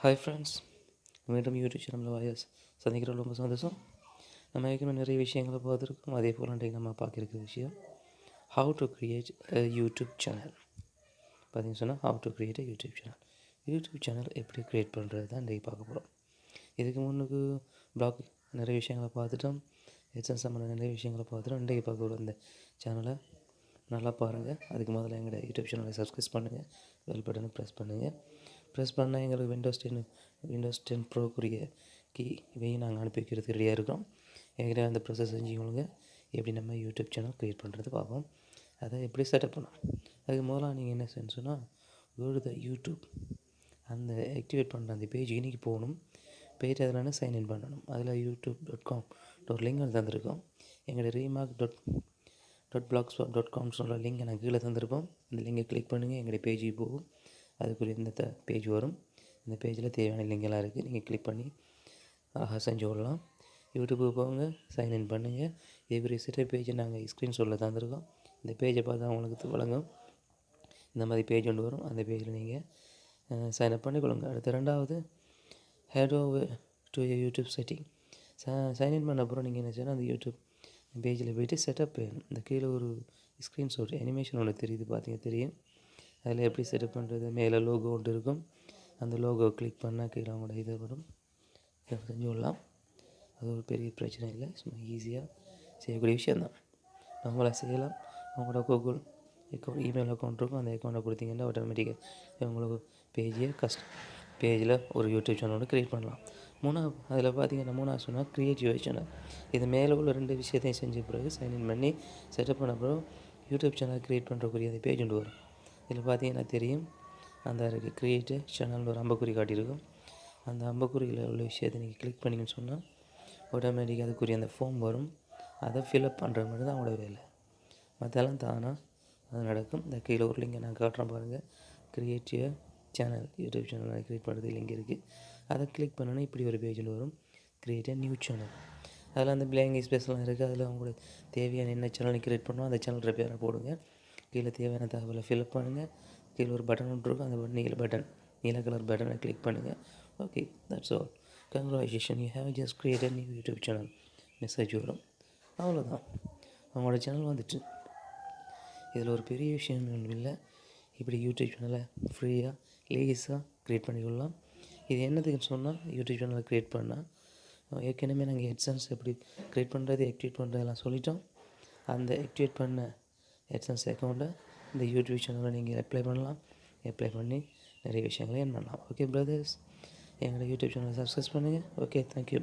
Hi friends, மீண்டும் YouTube சேனலில் வாயஸ் சந்திக்கிற ரொம்ப சந்தோஷம். நம்ம ஏற்கனவே நிறைய விஷயங்களை பார்த்துருக்கோம். அதே போல் இன்றைக்கு நம்ம பார்க்குற விஷயம் how to create a YouTube channel. பார்த்தீங்கன்னு சொன்னால் how to create a YouTube channel எப்படி க்ரியேட் பண்ணுறது தான் இன்றைக்கி பார்க்க போகிறோம். இதுக்கு முன்னுக்கு ப்ளாக் நிறைய விஷயங்களை பார்த்துட்டோம், எக்ஸாம் சம்மந்த நிறைய விஷயங்களை பார்த்துட்டோம். இன்றைக்கி பார்க்க போகிற இந்த சேனலை நல்லா பாருங்கள். அதுக்கு முதல்ல எங்களோட யூடியூப் சேனலை சப்ஸ்கிரைப் பண்ணுங்கள், பெல் பட்டனை ப்ரெஸ் பண்ணுங்கள். ப்ரெஸ் பண்ணால் எங்களுக்கு விண்டோஸ் 10 ப்ரோக்குரிய கீ இவையும் நாங்கள் அனுப்பி வைக்கிறதுக்கு ரெடியாக இருக்கிறோம். எங்கிட்ட அந்த ப்ரோசஸ் செஞ்சுக்கொள்ளுங்க. எப்படி நம்ம யூடியூப் சேனல் க்ரியேட் பண்ணுறது பார்ப்போம். அதை எப்படி செட்டப் பண்ணோம். அதுக்கு முதல்ல நீங்கள் என்ன செய்யணும்னு சொன்னால் த யூடியூப் அந்த ஆக்டிவேட் பண்ணுற அந்த பேஜ் இன்றைக்கி போகணும். போயிட்டு அதில் சைன்இன் பண்ணணும். அதில் youtube.com ஒரு லிங்க் தந்திருக்கோம். எங்களோட remark.blogspot.com சொல்கிற லிங்க் எனக்கு கீழே தந்திருப்போம். அந்த லிங்கை கிளிக் பண்ணுங்கள், எங்களுடைய பேஜுக்கு போகும். அதுக்குரிய இந்த பேஜ் வரும். இந்த பேஜில் தேவையான லிங்கெல்லாம் இருக்குது. நீங்கள் கிளிக் பண்ணி செஞ்சு விடலாம். யூடியூப்புக்கு போங்க, சைன்இன் பண்ணுங்கள். இதுக்குரிய செட்டப் பேஜை நாங்கள் ஸ்க்ரீன்ஷாட்டில் தந்துருக்கோம். இந்த பேஜை பார்த்து அவங்களுக்கு வழங்கும். இந்த மாதிரி பேஜ் ஒன்று வரும். அந்த பேஜில் நீங்கள் சைன்அப் பண்ணிக்கொள்ளுங்க. அடுத்து ரெண்டாவது head over to YouTube setting. Sign in பண்ண அப்புறம் நீங்கள் என்ன செய்யணும், அந்த யூடியூப் பேஜில் போய்ட்டு செட்டப் வேணும். இந்த கீழே ஒரு ஸ்க்ரீன்ஷாட் அனிமேஷன் ஒன்று தெரியுது, தெரியும். அதில் எப்படி செட்டப் பண்ணுறது, மேலே லோகோ ஒன்று இருக்கும். அந்த லோகோ கிளிக் பண்ணால் கீழே அவங்களோட இது வரும். செஞ்சு விடலாம். அது ஒரு பெரிய பிரச்சனை இல்லை, சும்மா ஈஸியாக செய்யக்கூடிய விஷயந்தான். நம்மளாக செய்யலாம். அவங்களோட கூகுள் அக்கௌண்ட், இமெயில் அக்கௌண்ட் இருக்கும். அந்த அக்கௌண்ட்டை கொடுத்தீங்கன்னா ஆட்டோமேட்டிக்காக உங்களுக்கு பேஜில் ஒரு யூடியூப் சேனல் ஒன்று க்ரியேட் பண்ணலாம். அதில் பார்த்தீங்கன்னா சொன்னால் க்ரியேட் யுவர் சேனல். இது மேலே உள்ள 2 விஷயத்தையும் செஞ்ச பிறகு சைன்இன் பண்ணி செட்டப் பண்ண பிறகு யூடியூப் சேனல் க்ரியேட் பண்ணுறக்கூடிய அந்த பேஜ் ஒன்று வரும். இதில் பார்த்தீங்கன்னா தெரியும், அந்த க்ரியேட் சேனல் ஒரு அம்பக்குறி காட்டியிருக்கும். அந்த அம்பக்குறியில் உள்ள விஷயத்தை நீங்கள் கிளிக் பண்ணிங்கன்னு சொன்னால் ஆட்டோமேட்டிக்காக அதுக்குரிய அந்த ஃபார்ம் வரும். அதை ஃபில்அப் பண்ணுற மாதிரி தான் அவங்களோட வேலை. மற்றெல்லாம் தானாக அது நடக்கும். இந்த கீழே ஒரு லிங்கை நான் காட்டுறேன் பாருங்கள். Create channel, YouTube channel create பண்ணுறது லிங்க் இருக்குது. அதை கிளிக் பண்ணோன்னா இப்படி ஒரு பேஜில் வரும், க்ரியேட் நியூ சேனல். அதில் அந்த பிளாங்க் ஸ்பேஸ்லாம் இருக்குது. அதில் அவங்களுக்கு தேவையான என்ன சேனல் க்ரியேட் பண்ணோம் அந்த சேனல் பேரை போடுங்க. கீழே தேவையான தகவலை ஃபில்அப் பண்ணுங்கள். கீழே ஒரு பட்டன் ஒன்று இருக்கும். அந்த நீல கலர் பட்டனை கிளிக் பண்ணுங்கள். Okay, that's all. Congratulation, you have just created new YouTube channel message வரும். அவ்வளோதான், அவங்களோட சேனல் வந்துட்டு. இதில் ஒரு பெரிய விஷயம் இல்லை. இப்படி யூடியூப் சேனலை ஃப்ரீயாக லேஸாக க்ரியேட் பண்ணிக்கொள்ளலாம். இது என்னதுக்குன்னு சொன்னால், யூடியூப் சேனலை க்ரியேட் பண்ணால் ஏற்கனவே நாங்கள் ஹெட்சன்ஸ் எப்படி க்ரியேட் பண்ணுறது, ஆக்டிவேட் பண்ணுறதெல்லாம் சொல்லிட்டோம். அந்த ஆக்டிவேட் பண்ண ஹெட்சன்ஸ் அக்கௌண்ட்டை இந்த யூடியூப் சேனலில் நீங்கள் அப்ளை பண்ணி நிறைய விஷயங்களை ஏர்ன் பண்ணலாம். ஓகே பிரதர்ஸ், எங்களோட யூடியூப் சேனலை சப்ஸ்கிரைப் பண்ணுங்கள். Okay, thank you.